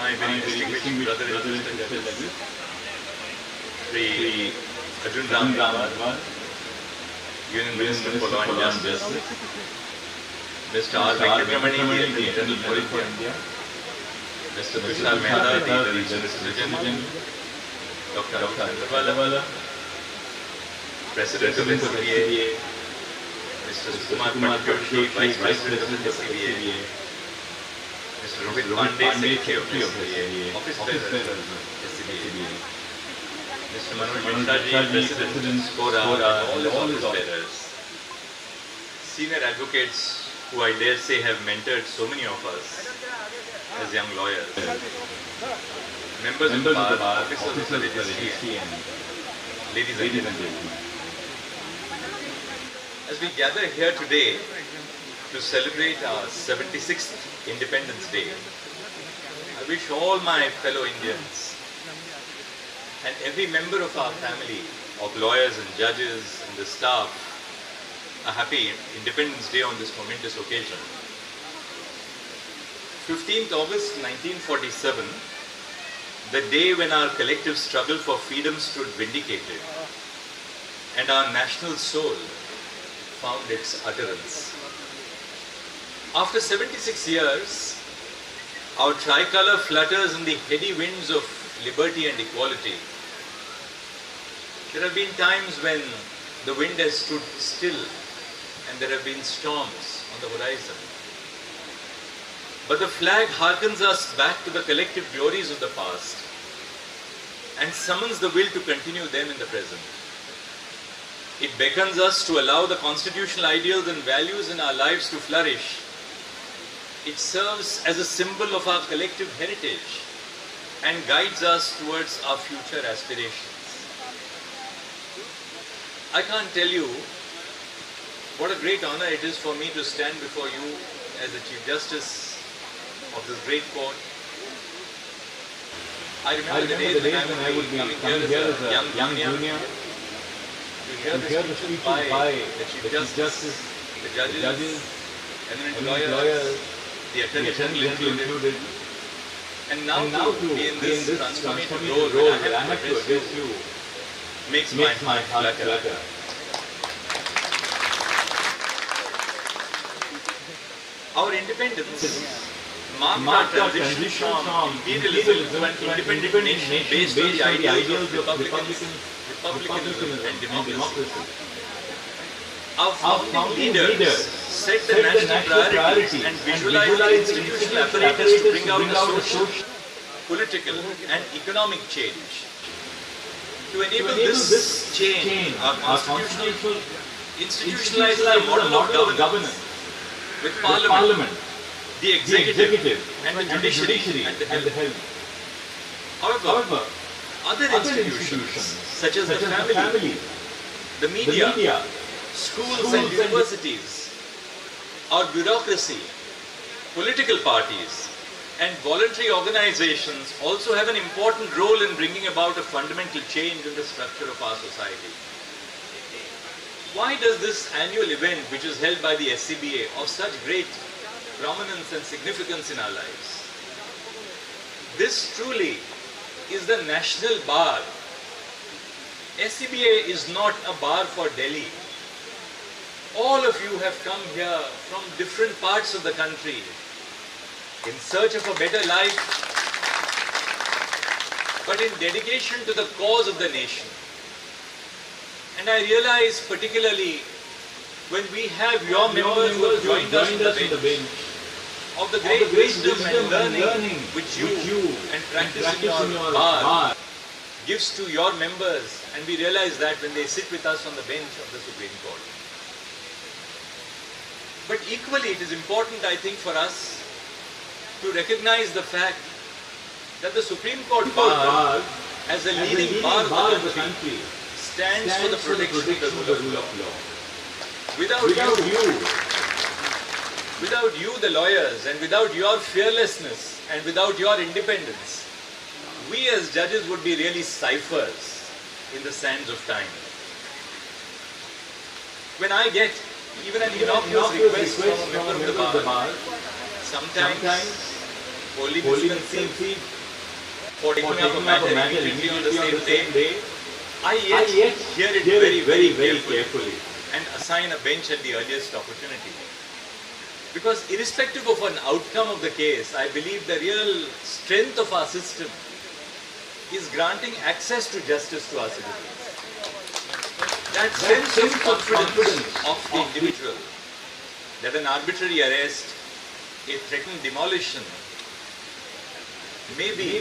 my very distinguished brother and sister judges, Sri Arjun Ram, Union Minister for Law and Justice, Mr. R. Venkatramani, the Attorney General for India, Mr. Vishal Mehta, the Regional Surgeon, Dr. Chandrachud, President of the CJI, Mr. Sukumar Patjoshi, Vice President of the CJI, Mr. Rohit Pandey, Secretary of the CJI, Office Bearer of the CJI, Mr. Manoj Mishra, President, Skora, and all his office bearers, senior advocates who I dare say have mentored so many of us as young lawyers, members of the bar, officers of the registry, and ladies and gentlemen. As we gather here today to celebrate our 76th Independence Day, I wish all my fellow Indians and every member of our family of lawyers and judges and the staff a happy Independence Day on this momentous occasion. 15th August 1947, the day when our collective struggle for freedom stood vindicated and our national soul found its utterance. After 76 years, our tricolour flutters in the heady winds of liberty and equality. There have been times when the wind has stood still and there have been storms on the horizon. But the flag hearkens us back to the collective glories of the past and summons the will to continue them in the present. It beckons us to allow the constitutional ideals and values in our lives to flourish. It serves as a symbol of our collective heritage and guides us towards our future aspirations. I can't tell you what a great honor it is for me to stand before you as the Chief Justice of this great court. I remember the days when I would be coming here as a young junior to hear the speeches by the Chief Justice, the judges, eminent lawyers, the Attorney General included. And now to be in this transformative role where I have to address you makes my heart flutter. Our independence marked our transition from imperialism to an independent nation based on the ideals of republicanism and democracy. Our founding leaders set the national priorities and visualized the institutional apparatus to bring out a social, political and economic change. To enable this change, our constitution institutionalizes a model of governance with Parliament, the executive and the judiciary at the helm. However, other institutions such as the family, the media, schools and universities, our bureaucracy, political parties and voluntary organizations also have an important role in bringing about a fundamental change in the structure of our society. Why does this annual event, which is held by the SCBA, of such great prominence and significance in our lives? This truly is the national bar. SCBA is not a bar for Delhi. All of you have come here from different parts of the country in search of a better life, but in dedication to the cause of the nation. And I realize particularly when we have your members who have joined us on the bench, of the great wisdom and learning which you and practice in your bar gives to your members, and we realize that when they sit with us on the bench of the Supreme Court. But equally it is important, I think, for us to recognize the fact that the Supreme Court bar, as a leading bar of the country, stands for the protection of the rule of law. Without you, the lawyers, and without your fearlessness, and without your independence, we as judges would be really ciphers in the sands of time. When I get even an innocuous request from a member of the bar, sometimes holiness conceived for taking up a matter immediately on the same day, I yet hear it very carefully and assign a bench at the earliest opportunity. Because irrespective of an outcome of the case, I believe the real strength of our system is granting access to justice to our citizens. That sense of confidence of the individual, that an arbitrary arrest, a threatened demolition, maybe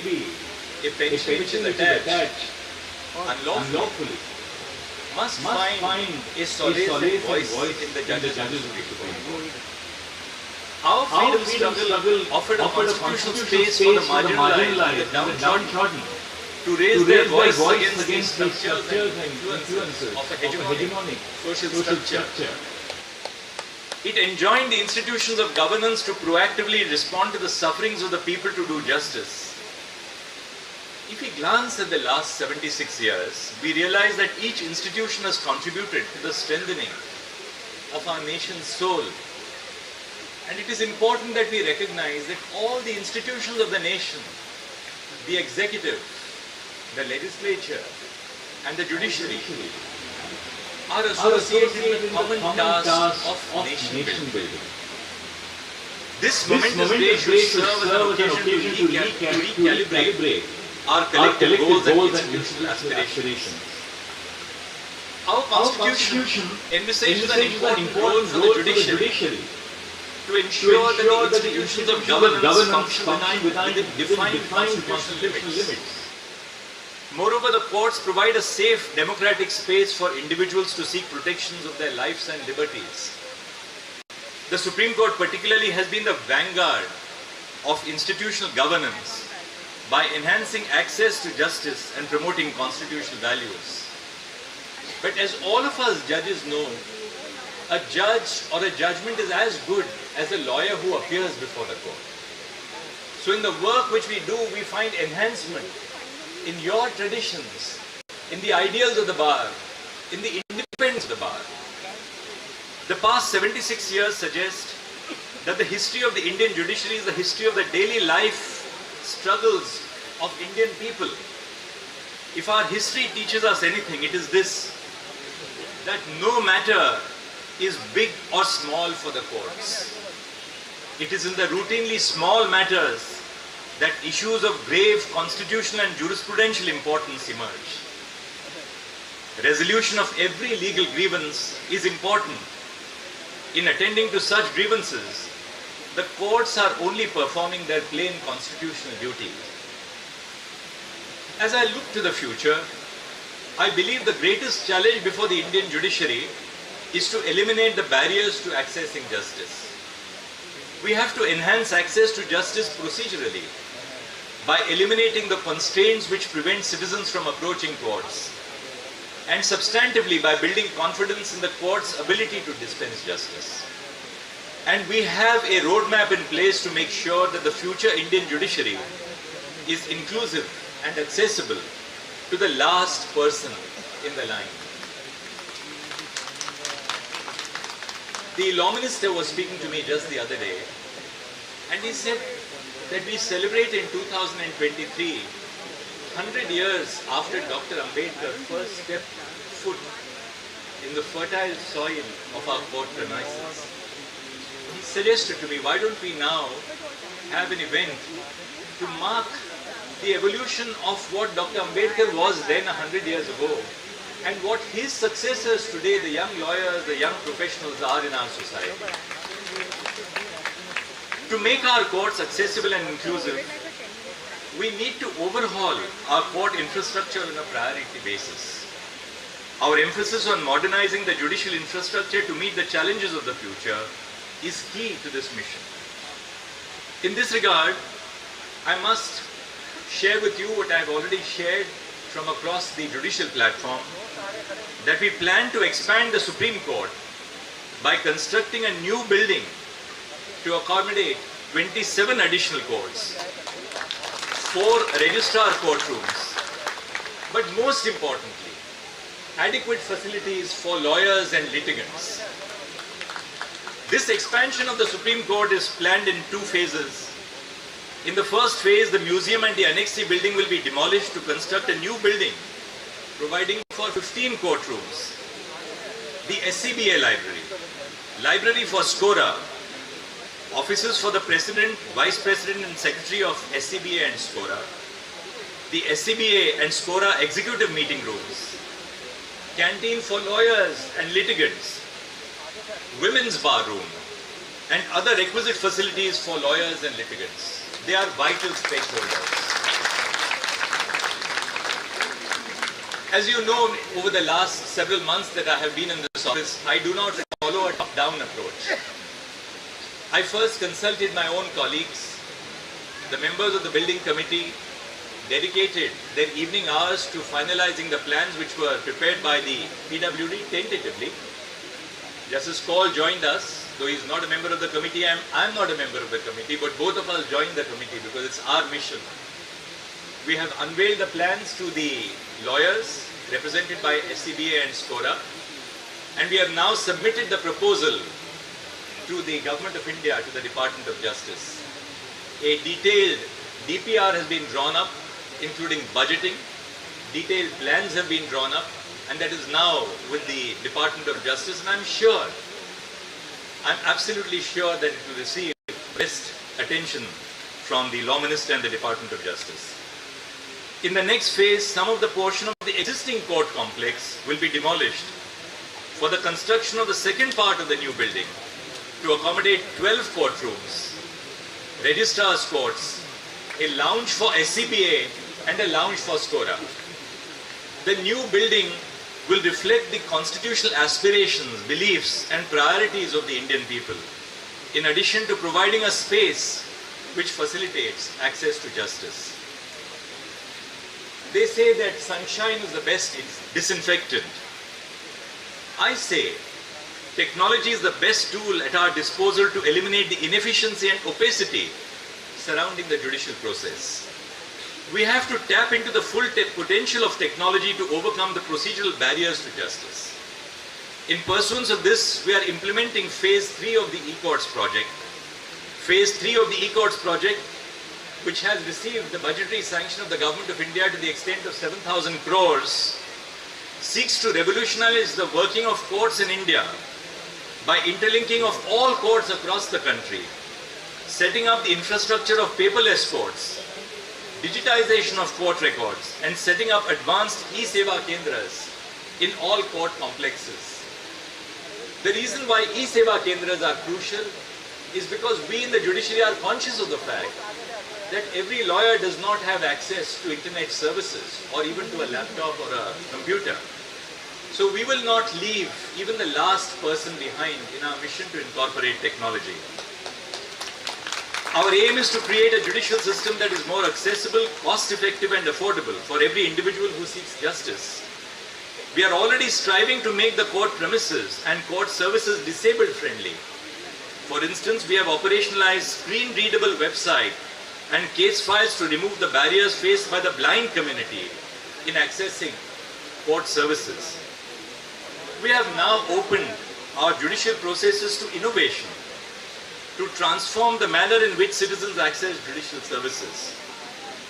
a pension which is attached unlawfully, must find a solace and voice in the judge's Supreme. Our freedom struggle offered a constitutional space for the marginalized and the downtrodden to raise their voice against the structures and influences of a hegemonic social structure. It enjoined the institutions of governance to proactively respond to the sufferings of the people to do justice. If we glance at the last 76 years, we realize that each institution has contributed to the strengthening of our nation's soul. And it is important that we recognize that all the institutions of the nation, the executive, the legislature, and the judiciary, are associated with common tasks of nation building. This momentous day should serve as an occasion to recalibrate our collective goals and institutional aspirations. Our Constitution envisages an important role for the judiciary to ensure that the institutions of governance function within defined constitutional limits. Moreover, the courts provide a safe, democratic space for individuals to seek protections of their lives and liberties. The Supreme Court particularly has been the vanguard of institutional governance by enhancing access to justice and promoting constitutional values. But as all of us judges know, a judge or a judgment is as good as a lawyer who appears before the court. So in the work which we do, we find enhancement in your traditions, in the ideals of the bar, in the independence of the bar. The past 76 years suggest that the history of the Indian judiciary is the history of the daily life struggles of Indian people. If our history teaches us anything, it is this, that no matter is big or small for the courts. It is in the routinely small matters that issues of grave constitutional and jurisprudential importance emerge. Resolution of every legal grievance is important. In attending to such grievances, the courts are only performing their plain constitutional duty. As I look to the future, I believe the greatest challenge before the Indian judiciary is to eliminate the barriers to accessing justice. We have to enhance access to justice procedurally by eliminating the constraints which prevent citizens from approaching courts, and substantively by building confidence in the court's ability to dispense justice. And we have a roadmap in place to make sure that the future Indian judiciary is inclusive and accessible to the last person in the line. The law minister was speaking to me just the other day, and he said that we celebrate in 2023, 100 years after Dr. Ambedkar first stepped foot in the fertile soil of our court premises. He suggested to me, why don't we now have an event to mark the evolution of what Dr. Ambedkar was then 100 years ago, and what his successors today, the young lawyers, the young professionals, are in our society. To make our courts accessible and inclusive, we need to overhaul our court infrastructure on a priority basis. Our emphasis on modernizing the judicial infrastructure to meet the challenges of the future is key to this mission. In this regard, I must share with you what I have already shared from across the judicial platform, that we plan to expand the Supreme Court by constructing a new building to accommodate 27 additional courts, 4 registrar courtrooms, but most importantly, adequate facilities for lawyers and litigants. This expansion of the Supreme Court is planned in 2 phases. In the first phase, the museum and the Annex C building will be demolished to construct a new building, providing for 15 courtrooms. The SCBA library, library for SCORA, offices for the President, Vice President and Secretary of SCBA and SCORA, the SCBA and SCORA executive meeting rooms, canteen for lawyers and litigants, women's bar room, and other requisite facilities for lawyers and litigants. They are vital stakeholders. As you know, over the last several months that I have been in this office, I do not follow a top-down approach. I first consulted my own colleagues. The members of the building committee dedicated their evening hours to finalizing the plans which were prepared by the PWD tentatively. Justice Kaul joined us. Though he is not a member of the committee, I am not a member of the committee, but both of us joined the committee because it's our mission. We have unveiled the plans to the lawyers represented by SCBA and SCORA, and we have now submitted the proposal to the Government of India, to the Department of Justice. A detailed DPR has been drawn up, including budgeting. Detailed plans have been drawn up, and that is now with the Department of Justice, and I'm absolutely sure that it will receive best attention from the Law Minister and the Department of Justice. In the next phase, some of the portion of the existing court complex will be demolished for the construction of the second part of the new building to accommodate 12 courtrooms, registrar's courts, a lounge for SCBA and a lounge for SCORA. The new building will reflect the constitutional aspirations, beliefs and priorities of the Indian people, in addition to providing a space which facilitates access to justice. They say that sunshine is the best disinfectant. I say technology is the best tool at our disposal to eliminate the inefficiency and opacity surrounding the judicial process. We have to tap into the full potential of technology to overcome the procedural barriers to justice. In pursuance of this, we are implementing Phase 3 of the e-courts project. Phase 3 of the e-courts project, which has received the budgetary sanction of the Government of India to the extent of 7,000 crores, seeks to revolutionize the working of courts in India by interlinking of all courts across the country, setting up the infrastructure of paperless courts, digitization of court records, and setting up advanced e-Seva Kendras in all court complexes. The reason why e-Seva Kendras are crucial is because we in the judiciary are conscious of the fact that every lawyer does not have access to internet services or even to a laptop or a computer. So we will not leave even the last person behind in our mission to incorporate technology. Our aim is to create a judicial system that is more accessible, cost-effective and affordable for every individual who seeks justice. We are already striving to make the court premises and court services disabled-friendly. For instance, we have operationalized screen-readable website and case files to remove the barriers faced by the blind community in accessing court services. We have now opened our judicial processes to innovation, to transform the manner in which citizens access judicial services.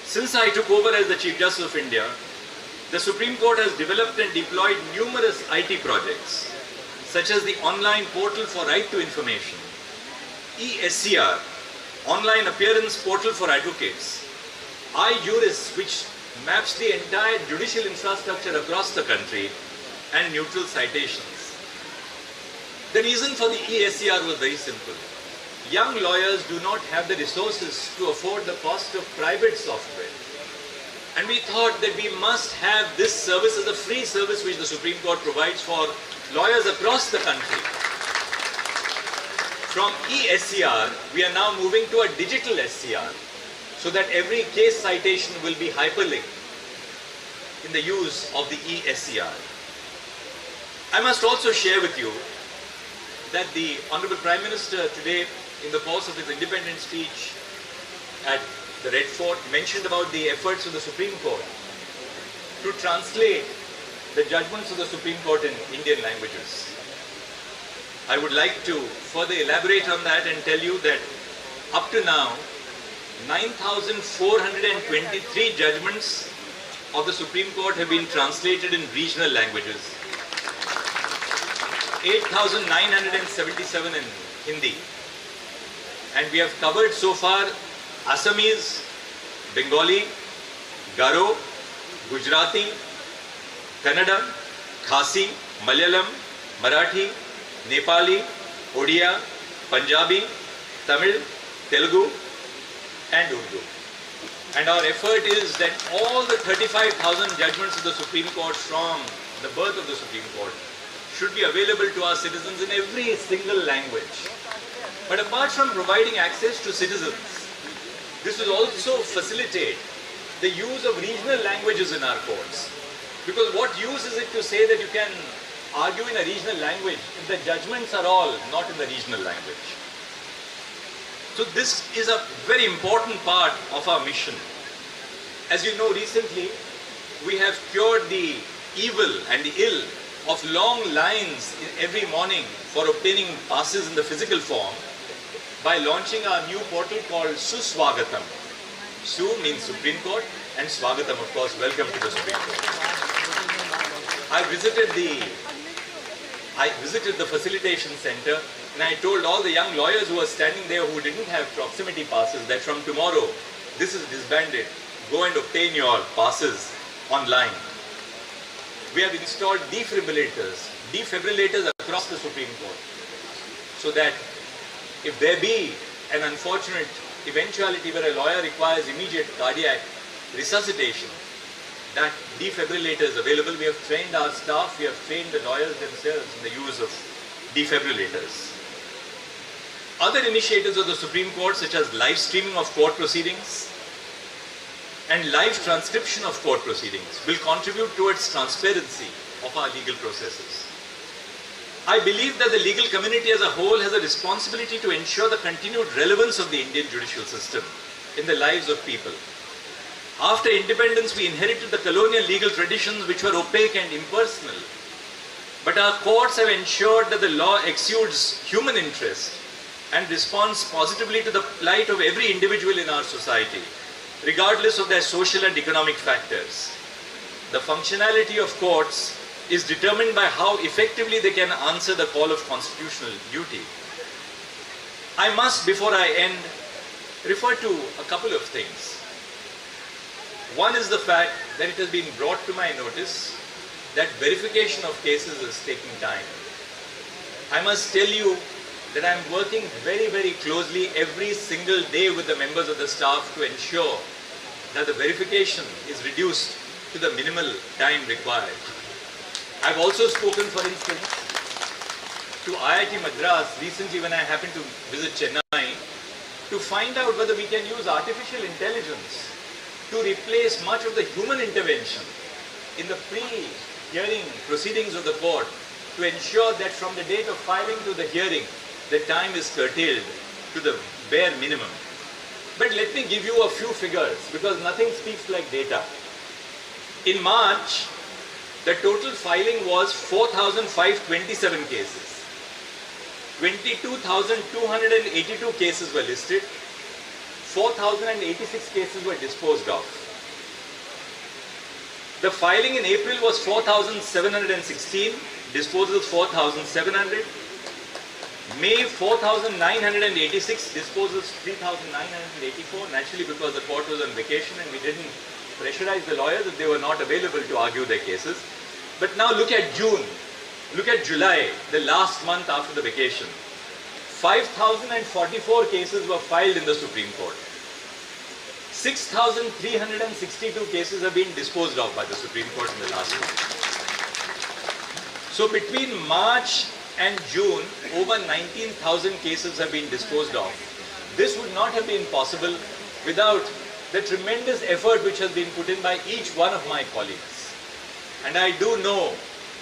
Since I took over as the Chief Justice of India, the Supreme Court has developed and deployed numerous IT projects, such as the online portal for right to information, e-SCR, online appearance portal for advocates, iJuris, which maps the entire judicial infrastructure across the country, and neutral citations. The reason for the e-SCR was very simple. Young lawyers do not have the resources to afford the cost of private software. And we thought that we must have this service as a free service which the Supreme Court provides for lawyers across the country. From e-SCR, we are now moving to a digital SCR so that every case citation will be hyperlinked in the use of the e-SCR. I must also share with you that the Honorable Prime Minister today, in the course of his independence speech at the Red Fort, mentioned about the efforts of the Supreme Court to translate the judgments of the Supreme Court in Indian languages. I would like to further elaborate on that and tell you that up to now, 9,423 judgments of the Supreme Court have been translated in regional languages. 8,977 in Hindi. And we have covered so far Assamese, Bengali, Garo, Gujarati, Kannada, Khasi, Malayalam, Marathi, Nepali, Odia, Punjabi, Tamil, Telugu and Urdu. And our effort is that all the 35,000 judgments of the Supreme Court from the birth of the Supreme Court should be available to our citizens in every single language. But apart from providing access to citizens, this will also facilitate the use of regional languages in our courts. Because what use is it to say that you can argue in a regional language if the judgments are all not in the regional language? So this is a very important part of our mission. As you know, recently we have cured the evil and the ill of long lines every morning for obtaining passes in the physical form by launching our new portal called Suswagatam. Su means Supreme Court and Swagatam, of course, welcome to the Supreme Court. I visited the facilitation center and I told all the young lawyers who were standing there who didn't have proximity passes that from tomorrow this is disbanded. Go and obtain your passes online. We have installed defibrillators across the Supreme Court so that if there be an unfortunate eventuality where a lawyer requires immediate cardiac resuscitation, that defibrillator is available. We have trained our staff, we have trained the lawyers themselves in the use of defibrillators. Other initiatives of the Supreme Court, such as live streaming of court proceedings and live transcription of court proceedings, will contribute towards transparency of our legal processes. I believe that the legal community as a whole has a responsibility to ensure the continued relevance of the Indian judicial system in the lives of people. After independence, we inherited the colonial legal traditions which were opaque and impersonal. But our courts have ensured that the law exudes human interest and responds positively to the plight of every individual in our society, regardless of their social and economic factors. The functionality of courts is determined by how effectively they can answer the call of constitutional duty. I must, before I end, refer to a couple of things. One is the fact that it has been brought to my notice that verification of cases is taking time. I must tell you that I am working very, very closely every single day with the members of the staff to ensure that the verification is reduced to the minimal time required. I've also spoken, for instance, to IIT Madras recently when I happened to visit Chennai to find out whether we can use artificial intelligence to replace much of the human intervention in the pre-hearing proceedings of the court to ensure that from the date of filing to the hearing, the time is curtailed to the bare minimum. But let me give you a few figures because nothing speaks like data. In March, the total filing was 4,527 cases. 22,282 cases were listed. 4,086 cases were disposed of. The filing in April was 4,716, disposals 4,700. May 4,986, disposals 3,984, naturally because the court was on vacation and we didn't pressurize the lawyers if they were not available to argue their cases. But now look at June, look at July, the last month after the vacation. 5,044 cases were filed in the Supreme Court. 6,362 cases have been disposed of by the Supreme Court in the last month. So between March and June, over 19,000 cases have been disposed of. This would not have been possible without the tremendous effort which has been put in by each one of my colleagues. And I do know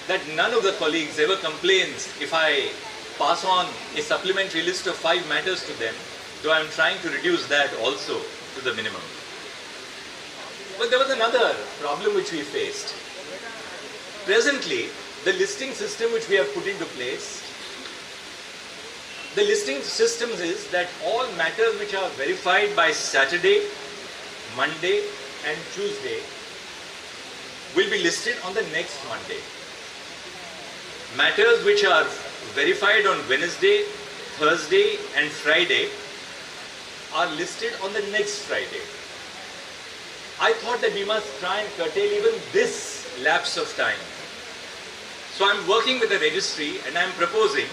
that none of the colleagues ever complains if I pass on a supplementary list of 5 matters to them, though I am trying to reduce that also to the minimum. But there was another problem which we faced. Presently, the listing system which we have put into place The listing systems is that all matters which are verified by Saturday, Monday and Tuesday will be listed on the next Monday. Matters which are verified on Wednesday, Thursday and Friday are listed on the next Friday. I thought that we must try and curtail even this lapse of time. So I'm working with the registry and I'm proposing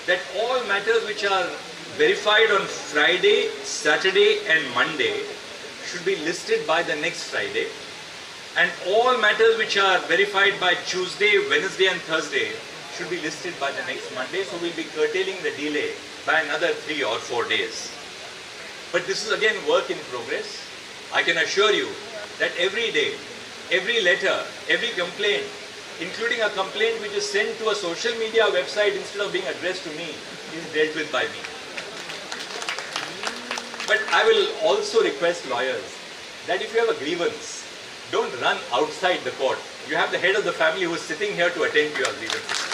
that all matters which are verified on Friday, Saturday and Monday should be listed by the next Friday, and all matters which are verified by Tuesday, Wednesday and Thursday should be listed by the next Monday. So we'll be curtailing the delay by another 3 or 4 days. But this is again work in progress. I can assure you that every day, every letter, every complaint, including a complaint which is sent to a social media website instead of being addressed to me, is dealt with by me. But I will also request lawyers that if you have a grievance, don't run outside the court. You have the head of the family who is sitting here to attend to your grievances.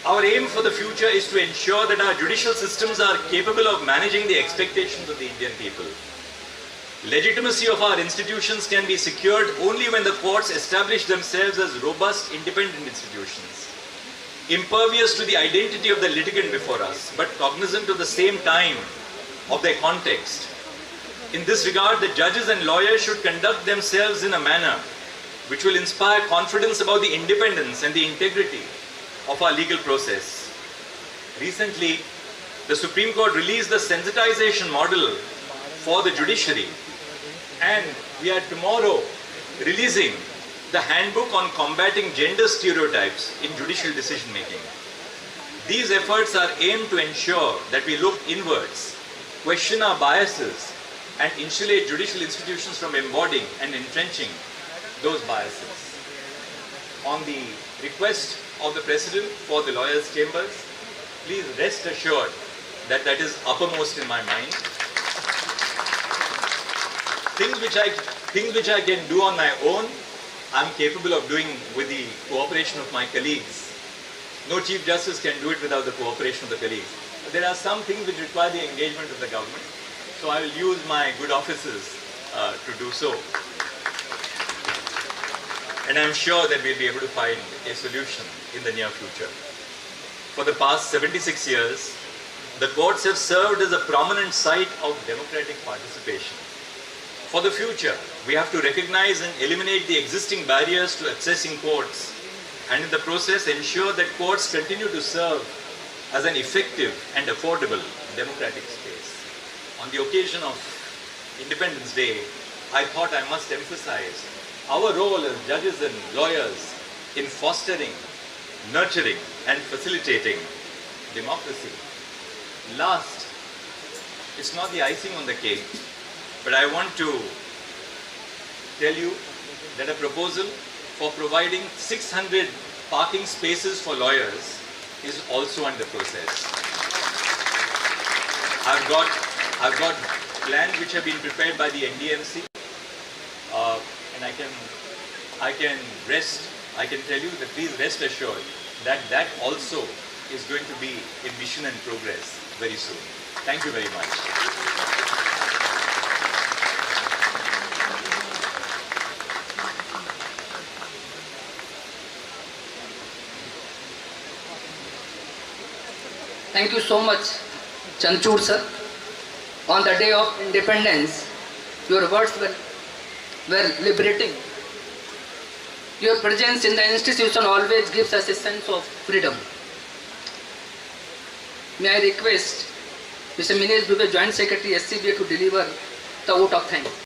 Our aim for the future is to ensure that our judicial systems are capable of managing the expectations of the Indian people. Legitimacy of our institutions can be secured only when the courts establish themselves as robust, independent institutions, impervious to the identity of the litigant before us, but cognizant at the same time of their context. In this regard, the judges and lawyers should conduct themselves in a manner which will inspire confidence about the independence and the integrity of our legal process. Recently, the Supreme Court released the sensitization model for the judiciary, and we are tomorrow releasing the handbook on combating gender stereotypes in judicial decision making. These efforts are aimed to ensure that we look inwards, question our biases, and insulate judicial institutions from embodying and entrenching those biases. On the request of the President for the lawyers' chambers, please rest assured that that is uppermost in my mind. Things which I can do on my own, I'm capable of doing with the cooperation of my colleagues. No Chief Justice can do it without the cooperation of the colleagues. But there are some things which require the engagement of the government, so I will use my good offices to do so. And I'm sure that we'll be able to find a solution in the near future. For the past 76 years, the courts have served as a prominent site of democratic participation. For the future, we have to recognize and eliminate the existing barriers to accessing courts, and in the process ensure that courts continue to serve as an effective and affordable democratic space. On the occasion of Independence Day, I thought I must emphasize our role as judges and lawyers in fostering, nurturing and facilitating democracy. Last, it's not the icing on the cake, but I want to tell you that a proposal for providing 600 parking spaces for lawyers is also under process. I've got plans which have been prepared by the NDMC, and I can tell you that please rest assured that that also is going to be a mission and progress very soon. Thank you very much. Thank you so much, Chandrachud sir. On the day of independence, your words were liberating. Your presence in the institution always gives us a sense of freedom. May I request Mr. Minesh Dubey, Joint Secretary, SCBA, to deliver the vote of thanks.